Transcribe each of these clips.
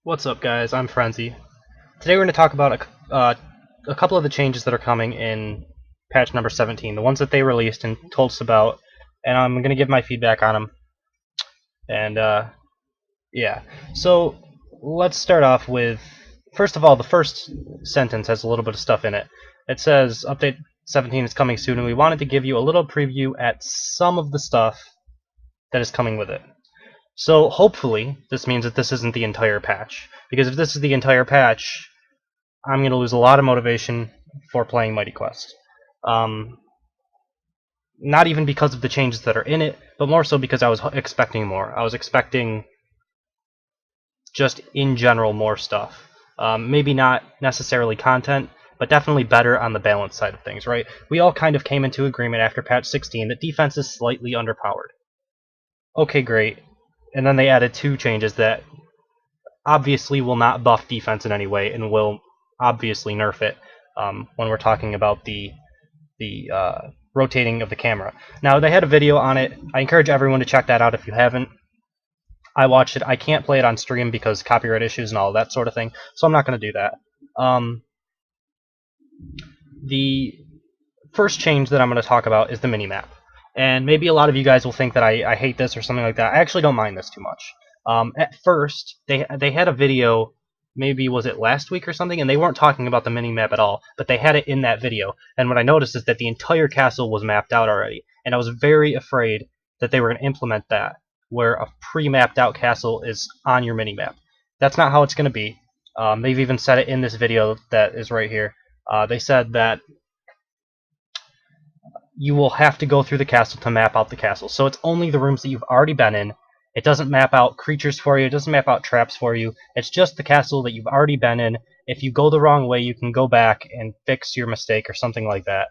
What's up, guys? I'm Frenzy. Today we're going to talk about a couple of the changes that are coming in patch number 17, the ones that they released and told us about, and I'm going to give my feedback on them. And yeah, so let's start off with, first of all, the first sentence has a little bit of stuff in it. It says, Update 17 is coming soon, and we wanted to give you a little preview at some of the stuff that is coming with it. So hopefully this means that this isn't the entire patch, because if this is the entire patch, I'm going to lose a lot of motivation for playing Mighty Quest. Not even because of the changes that are in it, but more so because I was expecting more. I was expecting just in general more stuff. Maybe not necessarily content, but definitely better on the balance side of things, right? We all kind of came into agreement after patch 16 that defense is slightly underpowered. Okay, great. And then they added two changes that obviously will not buff defense in any way and will obviously nerf it when we're talking about the rotating of the camera. Now, they had a video on it. I encourage everyone to check that out if you haven't. I watched it. I can't play it on stream because copyright issues and all that sort of thing, so I'm not going to do that. The first change that I'm going to talk about is the minimap. And maybe a lot of you guys will think that I hate this or something like that. I actually don't mind this too much. At first, they had a video, maybe was it last week or something, and they weren't talking about the minimap at all, but they had it in that video. And what I noticed is that the entire castle was mapped out already, and I was very afraid that they were going to implement that, where a pre-mapped out castle is on your minimap. That's not how it's going to be. They've even said it in this video that is right here. They said that you will have to go through the castle to map out the castle. So it's only the rooms that you've already been in. It doesn't map out creatures for you. It doesn't map out traps for you. It's just the castle that you've already been in. If you go the wrong way, you can go back and fix your mistake or something like that.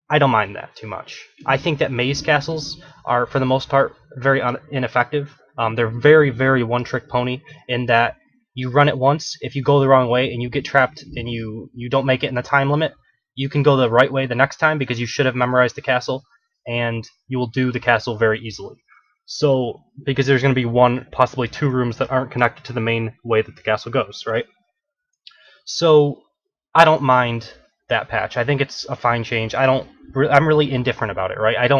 I don't mind that too much. I think that maze castles are, for the most part, very ineffective. They're very, very one-trick pony in that you run it once. If you go the wrong way and you get trapped and you don't make it in the time limit, you can go the right way the next time because you should have memorized the castle, and you will do the castle very easily. So, because there's going to be one, possibly two rooms that aren't connected to the main way that the castle goes, right? So, I don't mind that patch. I think it's a fine change. I'm really indifferent about it, right?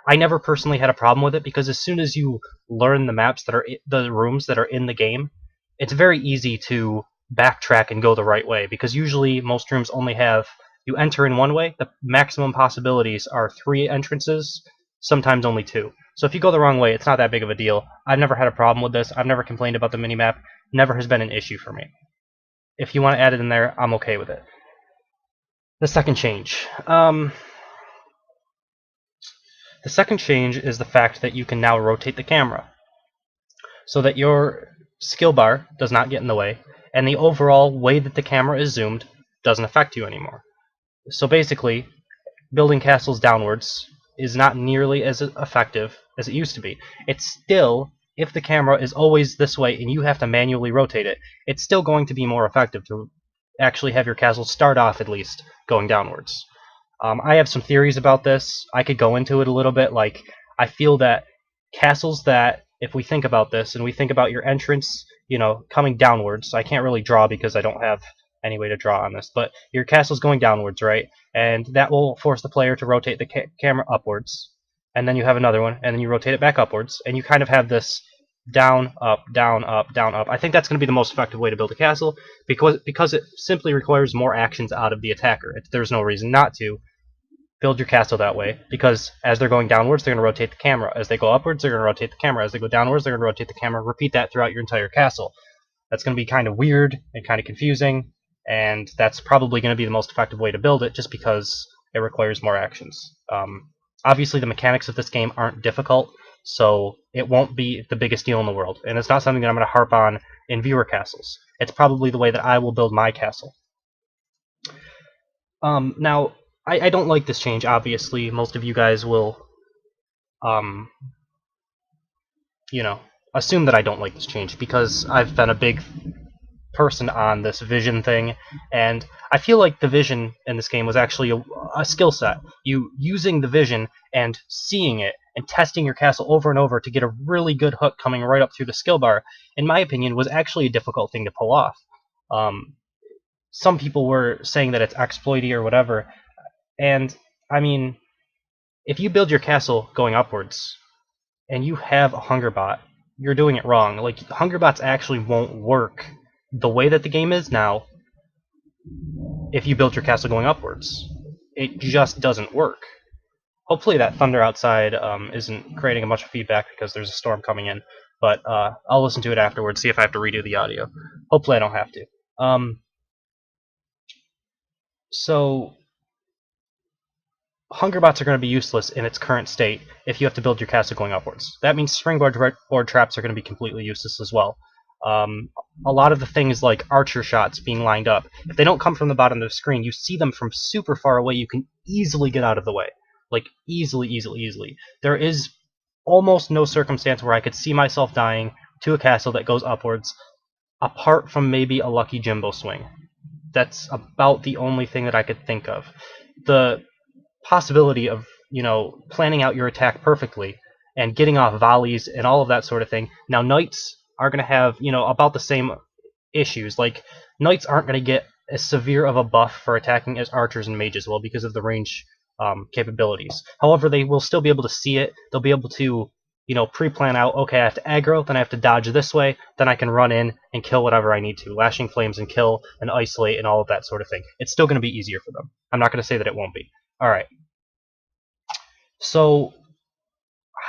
I never personally had a problem with it because as soon as you learn the maps that are the rooms that are in the game, it's very easy to backtrack and go the right way because usually most rooms only have you enter in one way. The maximum possibilities are 3 entrances, sometimes only 2. So if you go the wrong way, it's not that big of a deal. I've never had a problem with this. I've never complained about the minimap. Never has been an issue for me. If you want to add it in there, I'm okay with it. The second change. The second change is the fact that you can now rotate the camera so that your skill bar does not get in the way, and the overall way that the camera is zoomed doesn't affect you anymore. So basically, building castles downwards is not nearly as effective as it used to be. It's still, if the camera is always this way and you have to manually rotate it, it's still going to be more effective to actually have your castle start off at least going downwards. I have some theories about this. I could go into it a little bit. Like, I feel that castles that, if we think about this and we think about your entrance, coming downwards, I can't really draw because I don't have any way to draw on this, but your castle's going downwards, right? And that will force the player to rotate the camera upwards, and then you have another one, and then you rotate it back upwards, and you kind of have this down, up, down, up, down, up. I think that's going to be the most effective way to build a castle because it simply requires more actions out of the attacker. There's no reason not to build your castle that way, because as they're going downwards, they're going to rotate the camera. As they go upwards, they're going to rotate the camera. As they go downwards, they're going to rotate the camera. Repeat that throughout your entire castle. That's going to be kind of weird and kind of confusing, and that's probably going to be the most effective way to build it just because it requires more actions. Obviously, the mechanics of this game aren't difficult, so it won't be the biggest deal in the world, and it's not something that I'm going to harp on in viewer castles. It's probably the way that I will build my castle. Now, I don't like this change, obviously. Most of you guys will, assume that I don't like this change because I've been a big person on this vision thing, and I feel like the vision in this game was actually a skill set. You using the vision and seeing it and testing your castle over and over to get a really good hook coming right up through the skill bar, in my opinion, was actually a difficult thing to pull off. Some people were saying that it's exploity or whatever, and I mean, if you build your castle going upwards and you have a hunger bot, you're doing it wrong. Like, hunger bots actually won't work the way that the game is now if you build your castle going upwards. It just doesn't work. Hopefully that thunder outside isn't creating a bunch of feedback because there's a storm coming in, but I'll listen to it afterwards, see if I have to redo the audio. Hopefully I don't have to. So hunger bots are going to be useless in its current state if you have to build your castle going upwards. That means springboard board traps are going to be completely useless as well. A lot of the things like archer shots being lined up, if they don't come from the bottom of the screen, you see them from super far away, you can easily get out of the way. Like, easily. There is almost no circumstance where I could see myself dying to a castle that goes upwards, apart from maybe a lucky Jimbo swing. That's about the only thing that I could think of. The possibility of, planning out your attack perfectly and getting off volleys and all of that sort of thing. Now, knights are going to have, about the same issues. Like, knights aren't going to get as severe of a buff for attacking as archers and mages will because of the range capabilities. However, they will still be able to see it. They'll be able to, pre-plan out, okay, I have to aggro, then I have to dodge this way, then I can run in and kill whatever I need to. Lashing flames and kill and isolate and all of that sort of thing. It's still going to be easier for them. I'm not going to say that it won't be. Alright. So,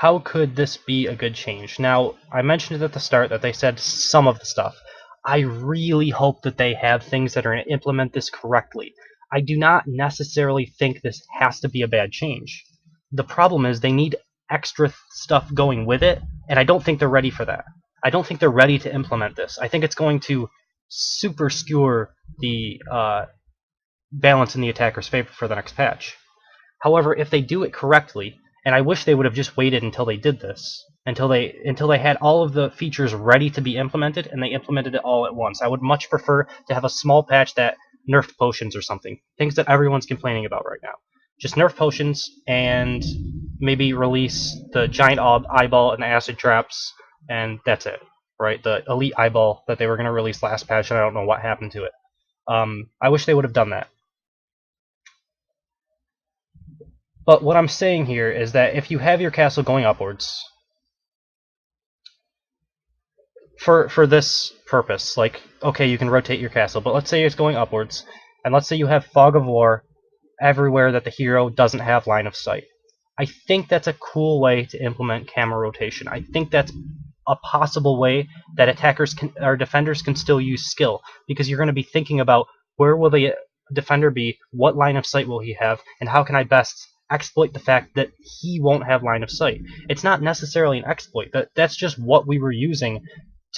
how could this be a good change? Now, I mentioned at the start that they said some of the stuff. I really hope that they have things that are going to implement this correctly. I do not necessarily think this has to be a bad change. The problem is they need extra stuff going with it, and I don't think they're ready for that. I don't think they're ready to implement this. I think it's going to super skewer the balance in the attacker's favor for the next patch. However, if they do it correctly, and I wish they would have just waited until they did this, until they had all of the features ready to be implemented, and they implemented it all at once. I would much prefer to have a small patch that nerfed potions or something. Things that everyone's complaining about right now. Just nerf potions and maybe release the giant eyeball and the acid traps, and that's it. Right? The elite eyeball that they were going to release last patch, and I don't know what happened to it. I wish they would have done that. But what I'm saying here is that if you have your castle going upwards, for this purpose, like, okay, you can rotate your castle, but let's say it's going upwards, and let's say you have Fog of War everywhere that the hero doesn't have line of sight. I think that's a cool way to implement camera rotation. I think that's a possible way that attackers or defenders can still use skill, because you're going to be thinking about where will the defender be, what line of sight will he have, and how can I best exploit the fact that he won't have line of sight. It's not necessarily an exploit. That's just what we were using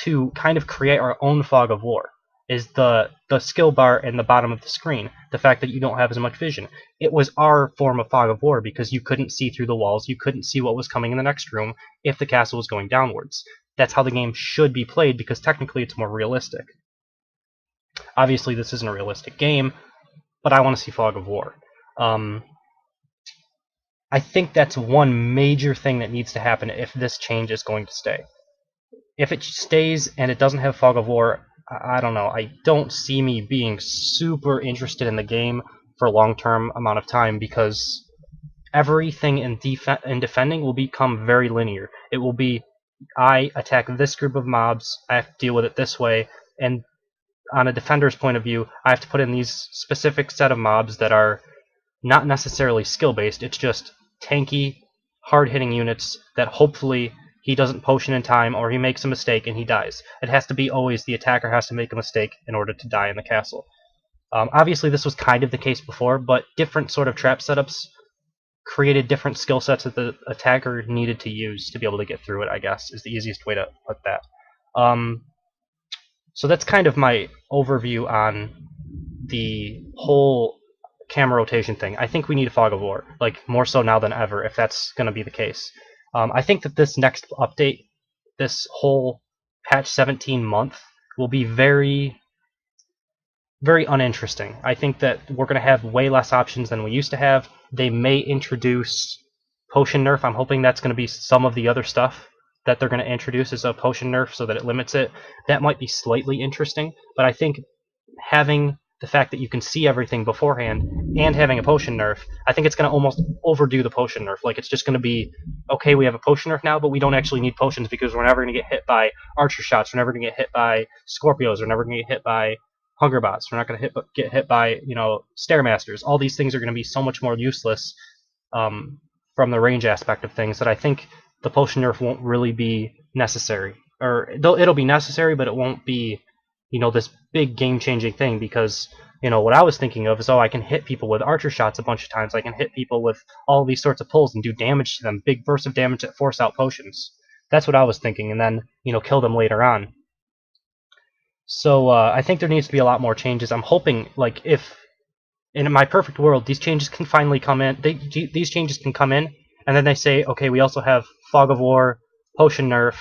to kind of create our own Fog of War, is the skill bar in the bottom of the screen, the fact that you don't have as much vision. It was our form of Fog of War because you couldn't see through the walls, you couldn't see what was coming in the next room if the castle was going downwards. That's how the game should be played because technically it's more realistic. Obviously this isn't a realistic game, but I want to see Fog of War. I think that's one major thing that needs to happen if this change is going to stay. If it stays and it doesn't have Fog of War, I don't know. I don't see me being super interested in the game for a long-term amount of time because everything in defending will become very linear. It will be, I attack this group of mobs, I have to deal with it this way, and on a defender's point of view, I have to put in these specific set of mobs that are not necessarily skill-based, it's just tanky, hard-hitting units that hopefully he doesn't potion in time or he makes a mistake and he dies. It has to be always the attacker has to make a mistake in order to die in the castle. Obviously this was kind of the case before, but different sort of trap setups created different skill sets that the attacker needed to use to be able to get through it, I guess, is the easiest way to put that. So that's kind of my overview on the whole camera rotation thing. I think we need a Fog of War, like more so now than ever, if that's going to be the case. I think that this next update, this whole patch 17 month, will be very, very uninteresting. I think that we're going to have way less options than we used to have. They may introduce potion nerf. I'm hoping that's going to be some of the other stuff that they're going to introduce as a potion nerf so that it limits it. That might be slightly interesting, but I think having the fact that you can see everything beforehand and having a potion nerf, I think it's going to almost overdo the potion nerf. Like, it's just going to be, okay, we have a potion nerf now, but we don't actually need potions because we're never going to get hit by archer shots, we're never going to get hit by Scorpios, we're never going to get hit by Hungerbots, we're not going to get hit by, Stairmasters. All these things are going to be so much more useless from the range aspect of things that I think the potion nerf won't really be necessary. Or it'll be necessary, but it won't be, this big game-changing thing, because, what I was thinking of is, I can hit people with archer shots a bunch of times, I can hit people with all these sorts of pulls and do damage to them, big bursts of damage that force out potions. That's what I was thinking, and then, kill them later on. So, I think there needs to be a lot more changes. I'm hoping, like, if, in my perfect world, these changes can finally come in, these changes can come in, and then they say, okay, we also have Fog of War, Potion Nerf,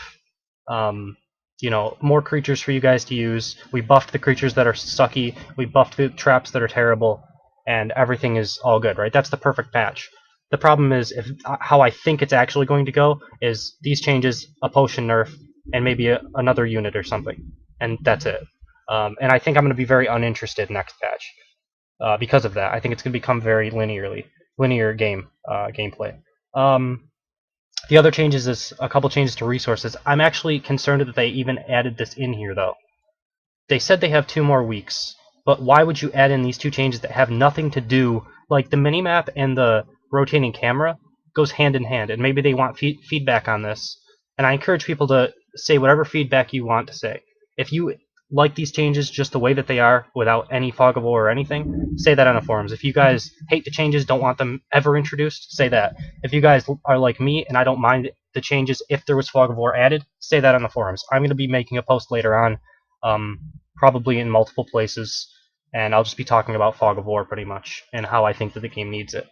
more creatures for you guys to use. We buffed the creatures that are sucky. We buffed the traps that are terrible, and everything is all good, right? That's the perfect patch. The problem is, how I think it's actually going to go is these changes, a potion nerf, and maybe another unit or something, and that's it. And I think I'm going to be very uninterested next patch because of that. I think it's going to become very linear gameplay. The other changes is a couple changes to resources. I'm actually concerned that they even added this in here, though. They said they have 2 more weeks, but why would you add in these 2 changes that have nothing to do, like the minimap and the rotating camera goes hand in hand, and maybe they want feedback on this. And I encourage people to say whatever feedback you want to say. If you like these changes just the way that they are, without any fog of war or anything, say that on the forums. If you guys hate the changes, don't want them ever introduced, say that. If you guys are like me and I don't mind the changes if there was fog of war added, say that on the forums. I'm going to be making a post later on, probably in multiple places, and I'll just be talking about fog of war pretty much, and how I think that the game needs it.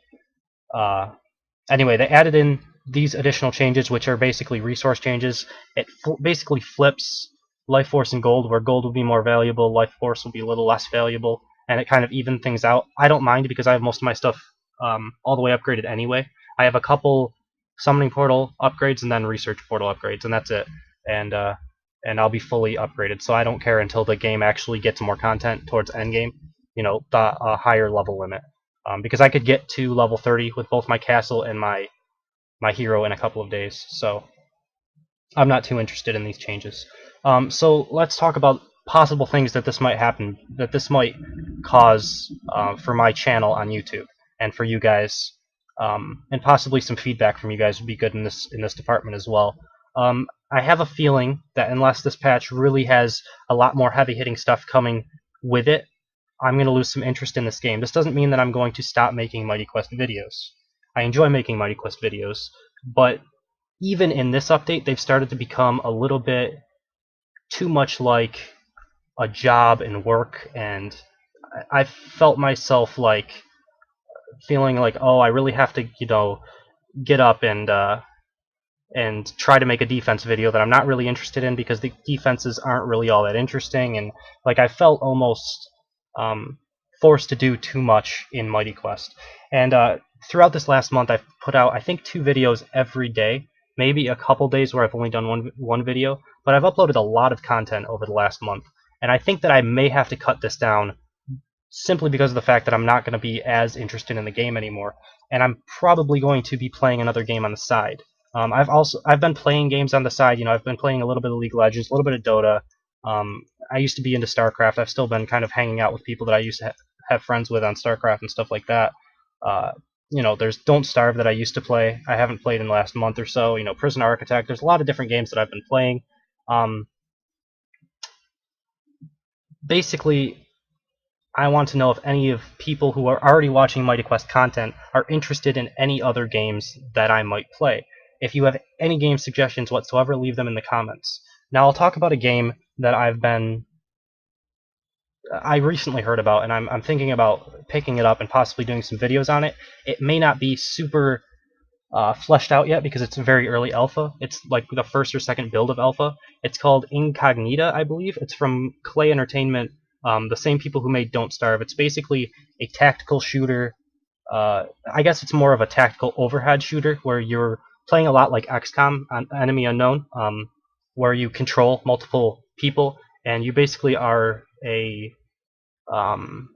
Anyway, they added in these additional changes, which are basically resource changes. It basically flips Life Force and Gold, where Gold will be more valuable, Life Force will be a little less valuable, and it kind of evens things out. I don't mind because I have most of my stuff all the way upgraded anyway. I have a couple Summoning Portal upgrades and then Research Portal upgrades, and that's it. And I'll be fully upgraded, so I don't care until the game actually gets more content towards endgame, the higher level limit. Because I could get to level 30 with both my castle and my hero in a couple of days, so I'm not too interested in these changes. So let's talk about possible things that this might happen, that this might cause for my channel on YouTube, and for you guys, and possibly some feedback from you guys would be good in this department as well. I have a feeling that unless this patch really has a lot more heavy-hitting stuff coming with it, I'm going to lose some interest in this game. This doesn't mean that I'm going to stop making Mighty Quest videos. I enjoy making Mighty Quest videos, but even in this update, they've started to become a little bit too much like a job and work, and I felt myself like feeling like, oh, I really have to, get up and try to make a defense video that I'm not really interested in, because the defenses aren't really all that interesting, and like I felt almost forced to do too much in Mighty Quest. And throughout this last month, I've put out, I think, 2 videos every day, maybe a couple days where I've only done one video, but I've uploaded a lot of content over the last month, and I think that I may have to cut this down simply because of the fact that I'm not going to be as interested in the game anymore, and I'm probably going to be playing another game on the side. I've been playing games on the side. I've been playing a little bit of League of Legends, a little bit of Dota. I used to be into StarCraft. I've still been kind of hanging out with people that I used to have friends with on StarCraft and stuff like that. There's Don't Starve that I used to play. I haven't played in the last month or so. Prison Architect. There's a lot of different games that I've been playing. Basically, I want to know if any of people who are already watching Mighty Quest content are interested in any other games that I might play. If you have any game suggestions whatsoever, leave them in the comments. Now I'll talk about a game that I recently heard about, and I'm thinking about picking it up and possibly doing some videos on it. It may not be super fleshed out yet because it's a very early alpha. It's like the first or second build of alpha. It's called Incognita, I believe. It's from Clay Entertainment, the same people who made Don't Starve. It's basically a tactical shooter I guess it's more of a tactical overhead shooter where you're playing a lot like XCOM on Enemy Unknown, where you control multiple people and you basically are a um,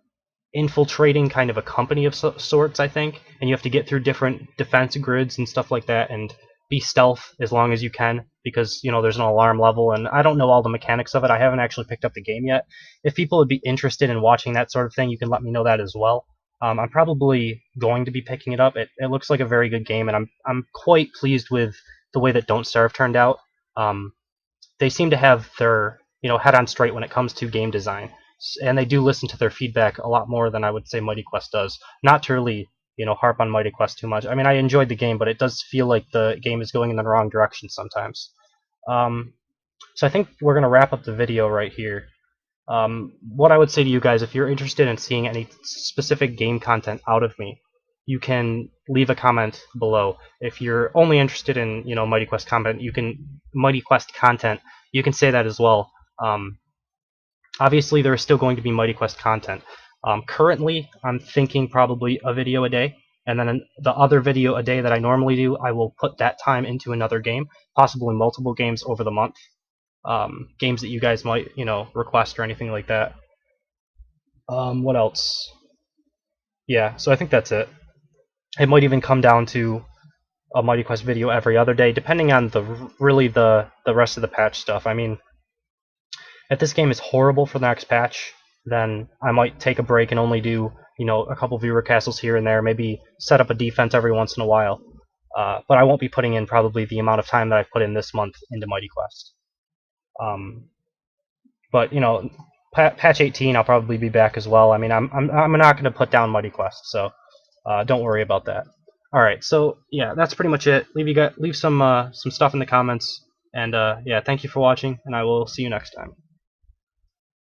infiltrating kind of a company of sorts, I think, and you have to get through different defense grids and stuff like that, and be stealth as long as you can, because there's an alarm level, and I don't know all the mechanics of it. I haven't actually picked up the game yet. If people would be interested in watching that sort of thing, you can let me know that as well. I'm probably going to be picking it up. It looks like a very good game, and I'm quite pleased with the way that Don't Starve turned out. They seem to have their head on straight when it comes to game design, and they do listen to their feedback a lot more than I would say Mighty Quest does. Not to really harp on Mighty Quest too much. I mean, I enjoyed the game, but it does feel like the game is going in the wrong direction sometimes. So I think we're going to wrap up the video right here. What I would say to you guys, if you're interested in seeing any specific game content out of me, you can leave a comment below. If you're only interested in Mighty Quest content, you can say that as well. Obviously, there is still going to be Mighty Quest content. Currently, I'm thinking probably a video a day, and then the other video a day that I normally do, I will put that time into another game, possibly multiple games over the month. Games that you guys might, request or anything like that. What else? Yeah, so I think that's it. It might even come down to a Mighty Quest video every other day, depending on the rest of the patch stuff. I mean, if this game is horrible for the next patch, then I might take a break and only do, a couple viewer castles here and there, maybe set up a defense every once in a while. But I won't be putting in probably the amount of time that I've put in this month into Mighty Quest. But patch 18, I'll probably be back as well. I mean, I'm not going to put down Mighty Quest, so don't worry about that. All right, so yeah, that's pretty much it. Leave some stuff in the comments, and yeah, thank you for watching, and I will see you next time.